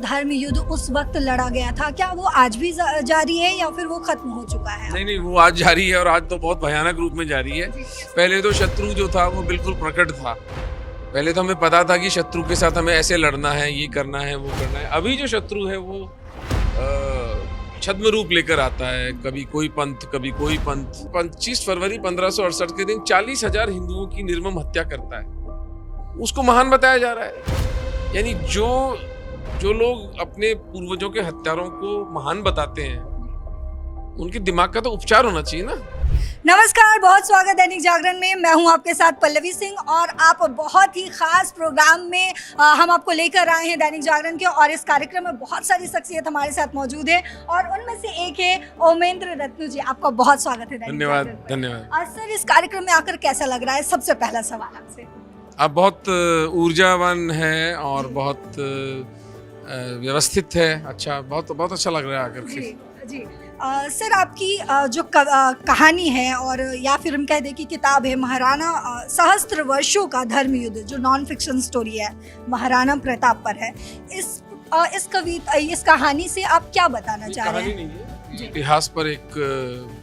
धर्म युद्ध उस वक्त लड़ा गया था, क्या वो आज भी जारी है या फिर वो खत्म हो चुका है? नहीं, वो आज जारी है और आज तो बहुत भयानक रूप में जारी है। पहले तो शत्रु जो था वो बिल्कुल प्रकट था। पहले तो हमें पता था कि शत्रु के साथ हमें ऐसे लड़ना है, ये करना है, वो करना है। अभी जो शत्रु है वो छद्म रूप लेकर आता है, कभी कोई पंथ, कभी कोई पंथ। 25 फरवरी 1568 के दिन 40,000 हिंदुओं की निर्मम हत्या करता है, उसको महान बताया जा रहा है। यानी जो लोग अपने पूर्वजों के हत्यारों को महान बताते हैं, उनके दिमाग का तो उपचार होना चाहिए ना। नमस्कार, बहुत स्वागत है दैनिक जागरण में। मैं हूं आपके साथ पल्लवी सिंह और आप बहुत ही खास प्रोग्राम में हम आपको लेकर आए हैं दैनिक जागरण के। और इस कार्यक्रम में बहुत सारी शख्सियत हमारे साथ मौजूद है और उनमें से एक है ओमेंद्र रत्नू जी। आपका बहुत स्वागत है दैनिक जागरण में। धन्यवाद। और सर, इस कार्यक्रम में आकर कैसा लग रहा है? सबसे पहला सवाल आपसे। आप बहुत ऊर्जावान है और बहुत व्यवस्थित है। अच्छा, बहुत अच्छा लग रहा है आकर के। जी सर, आपकी जो कहानी है और या फिर हम कह दें कि किताब है महाराणा सहस्त्र वर्षों का धर्म युद्ध, जो नॉन फिक्शन स्टोरी है, महाराणा प्रताप पर है। इस कहानी से आप क्या बताना चाह रहे हैं? इतिहास पर एक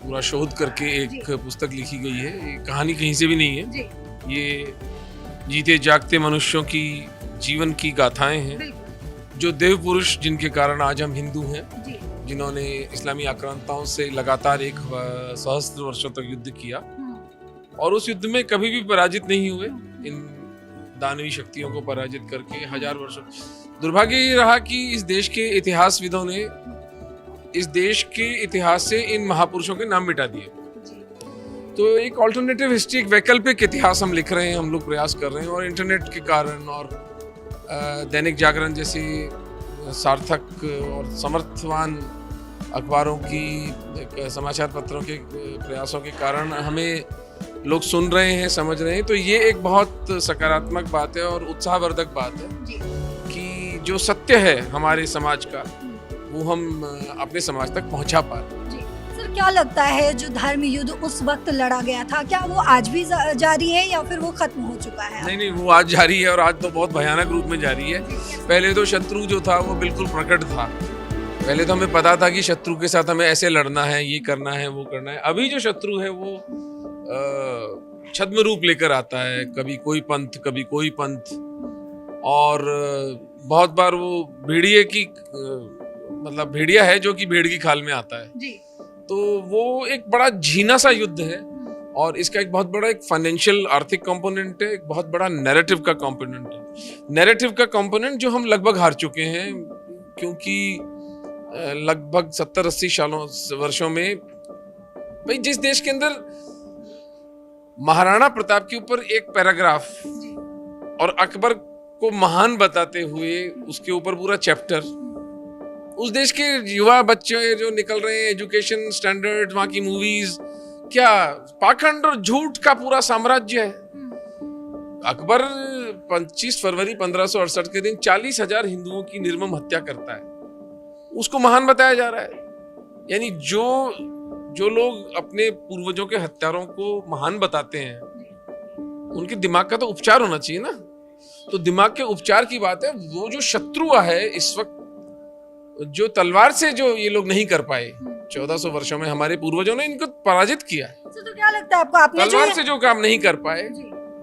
पूरा शोध करके एक पुस्तक लिखी गई है। ये कहानी कहीं से भी नहीं है। ये जीते जागते मनुष्यों की जीवन की गाथाएं हैं, जो देव पुरुष जिनके कारण आज हम हिंदू हैं, जिन्होंने इस्लामी आक्रांताओं से लगातार एक सहस्त्र वर्षों तक युद्ध किया और उस युद्ध में कभी भी पराजित नहीं हुए। इन दानवी शक्तियों को पराजित करके 1000 वर्षों। दुर्भाग्य ये रहा कि इस देश के इतिहासविदों ने इस देश के इतिहास से इन महापुरुषों के नाम मिटा दिए। तो एक ऑल्टरनेटिव हिस्ट्री, एक वैकल्पिक इतिहास हम लिख रहे हैं, हम लोग प्रयास कर रहे हैं। और इंटरनेट के कारण और दैनिक जागरण जैसे सार्थक और समर्थवान अखबारों की, समाचार पत्रों के प्रयासों के कारण हमें लोग सुन रहे हैं, समझ रहे हैं। तो ये एक बहुत सकारात्मक बात है और उत्साहवर्धक बात है कि जो सत्य है हमारे समाज का, वो हम अपने समाज तक पहुंचा पा रहे हैं। सर, क्या लगता है जो धर्म युद्ध उस वक्त लड़ा गया था, क्या वो आज भी जारी है या फिर वो खत्म हो चुका है? नहीं, वो आज जारी है और आज तो बहुत भयानक रूप में जारी है। पहले तो शत्रु जो था वो बिल्कुल प्रकट था। पहले तो हमें पता था कि शत्रु के साथ हमें ऐसे लड़ना है, ये करना है, वो करना है। अभी जो शत्रु है वो छद्म रूप लेकर आता है, कभी कोई पंथ, कभी कोई पंथ। और बहुत बार वो भेड़िए की मतलब भेड़िया है जो कि भेड़ की खाल में आता है। तो वो एक बड़ा झीना सा युद्ध है और इसका एक बहुत बड़ा एक फाइनेंशियल आर्थिक कंपोनेंट है, एक बहुत बड़ा नैरेटिव का कंपोनेंट है। नैरेटिव का कंपोनेंट जो हम लगभग हार चुके हैं, क्योंकि लगभग 70-80 वर्षों में भाई जिस देश के अंदर महाराणा प्रताप के ऊपर एक पैराग्राफ और अकबर को महान बताते हुए उसके ऊपर पूरा चैप्टर, उस देश के युवा बच्चे जो निकल रहे हैं, एजुकेशन स्टैंडर्ड, वहां की मूवीज, क्या पाखंड और झूठ का पूरा साम्राज्य है। अकबर 25 फरवरी 1568 के दिन 40,000 हिंदुओं की निर्मम हत्या करता है, उसको महान बताया जा रहा है। यानी जो लोग अपने पूर्वजों के हत्यारों को महान बताते हैं, उनके दिमाग का तो उपचार होना चाहिए ना। तो दिमाग के उपचार की बात है। वो जो शत्रु है इस वक्त, जो तलवार से जो ये लोग नहीं कर पाए 1400 वर्षों में, हमारे पूर्वजों ने इनको पराजित किया। तो क्या लगता है आपको, आपने तलवार से जो काम नहीं कर पाए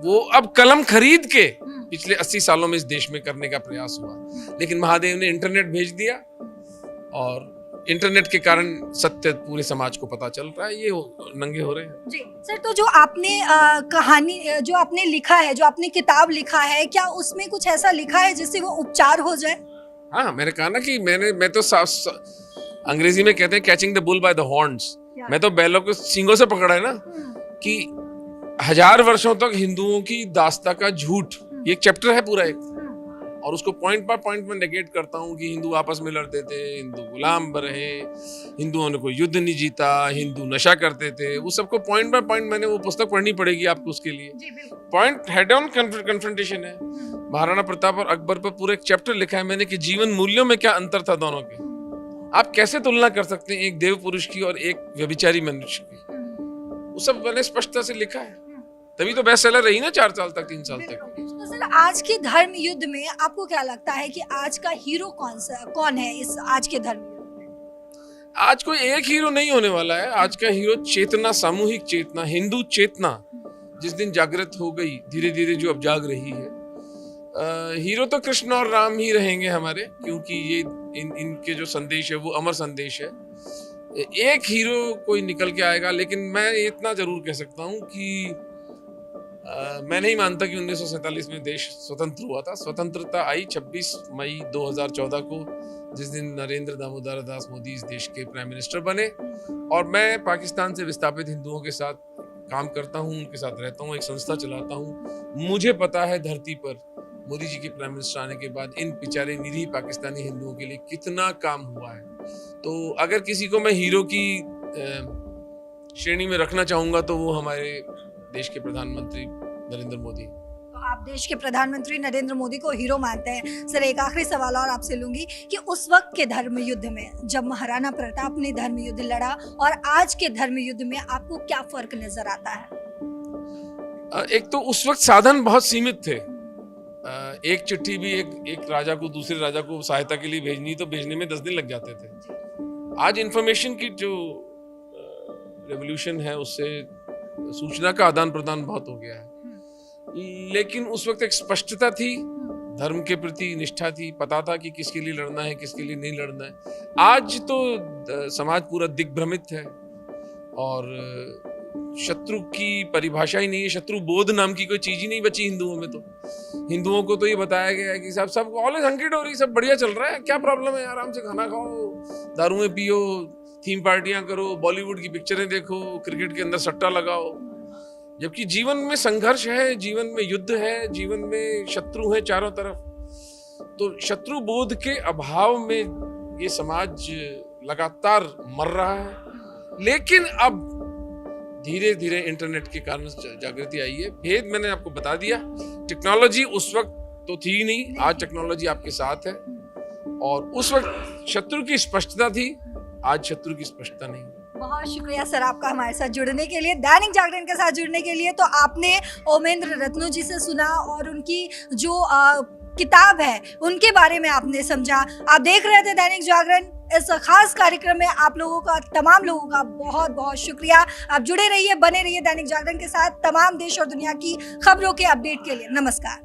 वो अब कलम खरीद के पिछले 80 सालों में इस देश में करने का प्रयास हुआ। लेकिन महादेव ने इंटरनेट भेज दिया और इंटरनेट के कारण सत्य पूरे समाज को पता चल रहा है, ये नंगे हो रहे हैं। जी सर, तो जो आपने कहानी जो आपने लिखा है, जो आपने किताब लिखा है, क्या उसमें कुछ ऐसा लिखा है जिससे वो उपचार हो जाए? हाँ, मैंने कहा ना कि मैं तो अंग्रेजी में कहते हैं catching the bull by the horns. मैं तो बैलों को सींगों से पकड़ा है ना, कि 1000 वर्षों तक हिंदुओं की दास्ता का झूठ, ये एक चैप्टर है पूरा एक, और उसको पॉइंट बाय पॉइंट में नेगेट करता हूँ कि हिंदू आपस में लड़ते थे, हिंदू गुलाम रहे, हिंदुओं ने कोई युद्ध नहीं जीता, हिंदू नशा करते थे। वो सबको पॉइंट बाय पॉइंट, मैंने वो पुस्तक पढ़नी पड़ेगी आपको उसके लिए। पॉइंट हेड ऑन कन्फ्रंटेशन है। महाराणा प्रताप और अकबर पर पूरा एक चैप्टर लिखा है मैंने कि जीवन मूल्यों में क्या अंतर था दोनों के। आप कैसे तुलना कर सकते हैं एक देव पुरुष की और एक व्यभिचारी मनुष्य की? वो सब मैंने स्पष्टता से लिखा है, तभी तो बेस्ट सेलर रही ना 4 साल तक, 3 साल तक। तो सर आज के धर्म युद्ध में आपको क्या लगता है कि आज का हीरो कौन है इस आज के धर्म युद्ध में? आज कोई एक हीरो नहीं होने वाला है। आज का हीरो चेतना, सामूहिक चेतना, हिंदू चेतना जिस दिन जागृत हो गई, धीरे धीरे जो अब जाग रही है, हीरो तो कृष्ण और राम ही रहेंगे हमारे, क्योंकि ये इनके जो संदेश है वो अमर संदेश है। एक हीरो कोई निकल के आएगा, लेकिन मैं इतना जरूर कह सकता हूँ कि मैं नहीं मानता कि 1947 में देश स्वतंत्र हुआ था। स्वतंत्रता आई 26 मई 2014 को, जिस दिन नरेंद्र दामोदर दास मोदी इस देश के प्राइम मिनिस्टर बने। और मैं पाकिस्तान से विस्थापित हिंदुओं के साथ काम करता हूँ, उनके साथ रहता हूँ, एक संस्था चलाता हूँ। मुझे पता है धरती पर मोदी जी के प्राइम मिनिस्टर आने के बाद इन बेचारे निरीह पाकिस्तानी हिंदुओं के लिए कितना काम हुआ है। तो अगर किसी को मैं हीरो की श्रेणी में रखना चाहूंगा तो वो हमारे देश के प्रधानमंत्री नरेंद्र मोदी। तो आप देश के प्रधानमंत्री नरेंद्र मोदी को हीरो मानते हैं। सर एक आखिरी सवाल और आपसे लूंगी कि उस वक्त के धर्म युद्ध में, जब महाराणा प्रताप ने धर्म युद्ध लड़ा, और आज के धर्म युद्ध में आपको क्या फर्क नजर आता है? एक तो उस वक्त साधन बहुत सीमित थे। एक चिट्ठी भी एक राजा को दूसरे राजा को सहायता के लिए भेजनी, तो भेजने में 10 दिन लग जाते थे। आज इंफॉर्मेशन की जो रेवोल्यूशन है, उससे सूचना का आदान प्रदान बहुत हो गया है। लेकिन उस वक्त एक स्पष्टता थी, धर्म के प्रति निष्ठा थी, पता था कि किसके लिए लड़ना है, किसके लिए नहीं लड़ना है। आज तो समाज पूरा दिग्भ्रमित है और शत्रु की परिभाषा ही नहीं है। शत्रु बोध नाम की कोई चीज ही नहीं बची हिंदुओं में। तो हिंदुओं को तो ये बताया गया है कि साहब सब ऑलवेज हंकी डोरी, सब बढ़िया चल रहा है, क्या प्रॉब्लम है, आराम से खाना खाओ, दारूएं पियो, थीम पार्टियां करो, बॉलीवुड की पिक्चरें देखो, क्रिकेट के अंदर सट्टा लगाओ। जबकि जीवन में संघर्ष है, जीवन में युद्ध है, जीवन में शत्रु है चारों तरफ। तो शत्रु बोध के अभाव में ये समाज लगातार मर रहा है। लेकिन अब धीरे धीरे इंटरनेट के कारण जागृति आई है। भेद मैंने आपको बता दिया। टेक्नोलॉजी उस वक्त तो थी ही नहीं, आज टेक्नोलॉजी आपके साथ है। और उस वक्त शत्रु की स्पष्टता थी, आज शत्रु की स्पष्टता नहीं। बहुत शुक्रिया सर आपका हमारे साथ जुड़ने के लिए, दैनिक जागरण के साथ जुड़ने के लिए। तो आपने ओमेंद्र रत्नू जी से सुना और उनकी जो किताब है उनके बारे में आपने समझा। आप देख रहे थे दैनिक जागरण। इस खास कार्यक्रम में आप लोगों का, तमाम लोगों का बहुत बहुत शुक्रिया। आप जुड़े रहिए, बने रहिए दैनिक जागरण के साथ तमाम देश और दुनिया की खबरों के अपडेट के लिए। नमस्कार।